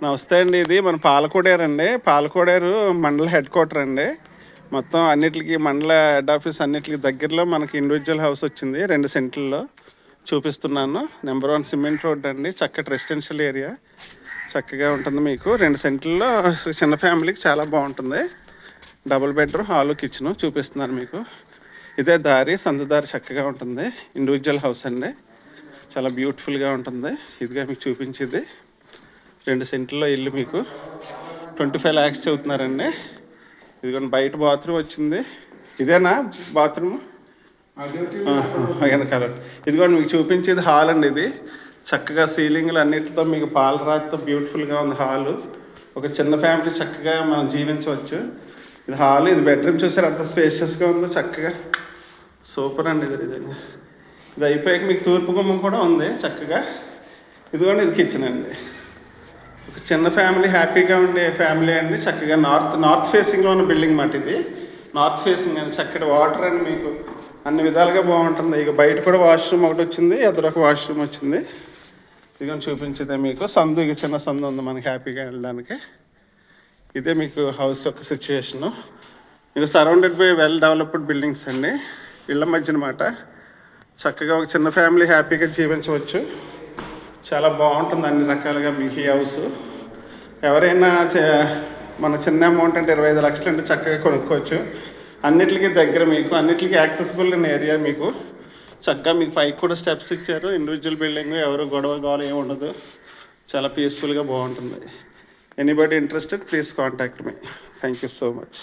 నమస్తే అండి. ఇది మన పాలకోడేరు అండి. పాలకోడేరు మండల హెడ్ క్వార్టర్ అండి. మొత్తం అన్నిటికి మండల హెడ్ ఆఫీస్ అన్నిటికి దగ్గరలో మనకి ఇండివిజువల్ హౌస్ వచ్చింది 2 సెంట్లలో చూపిస్తున్నాను. నెంబర్ 1 సిమెంట్ రోడ్ అండి. చక్కటి రెసిడెన్షియల్ ఏరియా చక్కగా ఉంటుంది. మీకు 2 సెంట్లలో చిన్న ఫ్యామిలీకి చాలా బాగుంటుంది. డబుల్ బెడ్రూమ్ హాలు కిచెను చూపిస్తున్నాను మీకు. ఇదే దారి, సందు దారి చక్కగా ఉంటుంది. ఇండివిజువల్ హౌస్ అండి, చాలా బ్యూటిఫుల్గా ఉంటుంది. ఇదిగా మీకు చూపించేది 2 సెంట్లలో ఇల్లు. మీకు 25 lakhs చదువుతున్నారండి. ఇదిగోండి బయట బాత్రూమ్ వచ్చింది. ఇదేనా బాత్రూమ్? వెనకాల. ఇదిగోండి మీకు చూపించేది హాల్ అండి. ఇది చక్కగా సీలింగ్లు అన్నిటితో మీకు పాలరాతితో బ్యూటిఫుల్గా ఉంది హాలు. ఒక చిన్న ఫ్యామిలీ చక్కగా మనం జీవించవచ్చు. ఇది హాల్, ఇది బెడ్రూమ్. చూసారు అంత స్పేషియస్గా ఉందో, చక్కగా సూపర్ అండి. ఇది అయిపోయాక మీకు తూర్పు గుమ్మం కూడా ఉంది చక్కగా. ఇదిగోండి ఇది కిచెన్ అండి. ఒక చిన్న ఫ్యామిలీ హ్యాపీగా ఉండే ఫ్యామిలీ అండి. చక్కగా నార్త్ ఫేసింగ్లో ఉన్న బిల్డింగ్ మాట ఇది. నార్త్ ఫేసింగ్ అండి. చక్కటి వాటర్ అండి, మీకు అన్ని విధాలుగా బాగుంటుంది. ఇక బయట కూడా వాష్రూమ్ ఒకటి వచ్చింది, ఎదురొక వాష్రూమ్ వచ్చింది. ఇదిగోని చూపించేదే మీకు సందు. ఇక చిన్న సందు ఉంది మనకి హ్యాపీగా వెళ్ళడానికి. ఇదే మీకు హౌస్ యొక్క సిచ్యువేషను. మీకు surrounded by well developed buildings అండి. ఇళ్ళ మధ్యన మాట చక్కగా ఒక చిన్న ఫ్యామిలీ హ్యాపీగా జీవించవచ్చు. చాలా బాగుంటుంది అన్ని రకాలుగా మీకు ఈ హౌస్. ఎవరైనా మన చిన్న అమౌంట్ అంటే 25 లక్షలు అంటే చక్కగా కొనుక్కోవచ్చు. అన్నిటికీ దగ్గర, మీకు అన్నిటికీ యాక్సెసిబుల్ అయిన ఏరియా. మీకు చక్కగా మీకు పైకి కూడా స్టెప్స్ ఇచ్చారు. ఇండివిజువల్ బిల్డింగ్, ఎవరు గొడవ గోల ఏమి ఉండదు. చాలా పీస్ఫుల్గా బాగుంటుంది. Anybody interested please contact me. Thank you so much.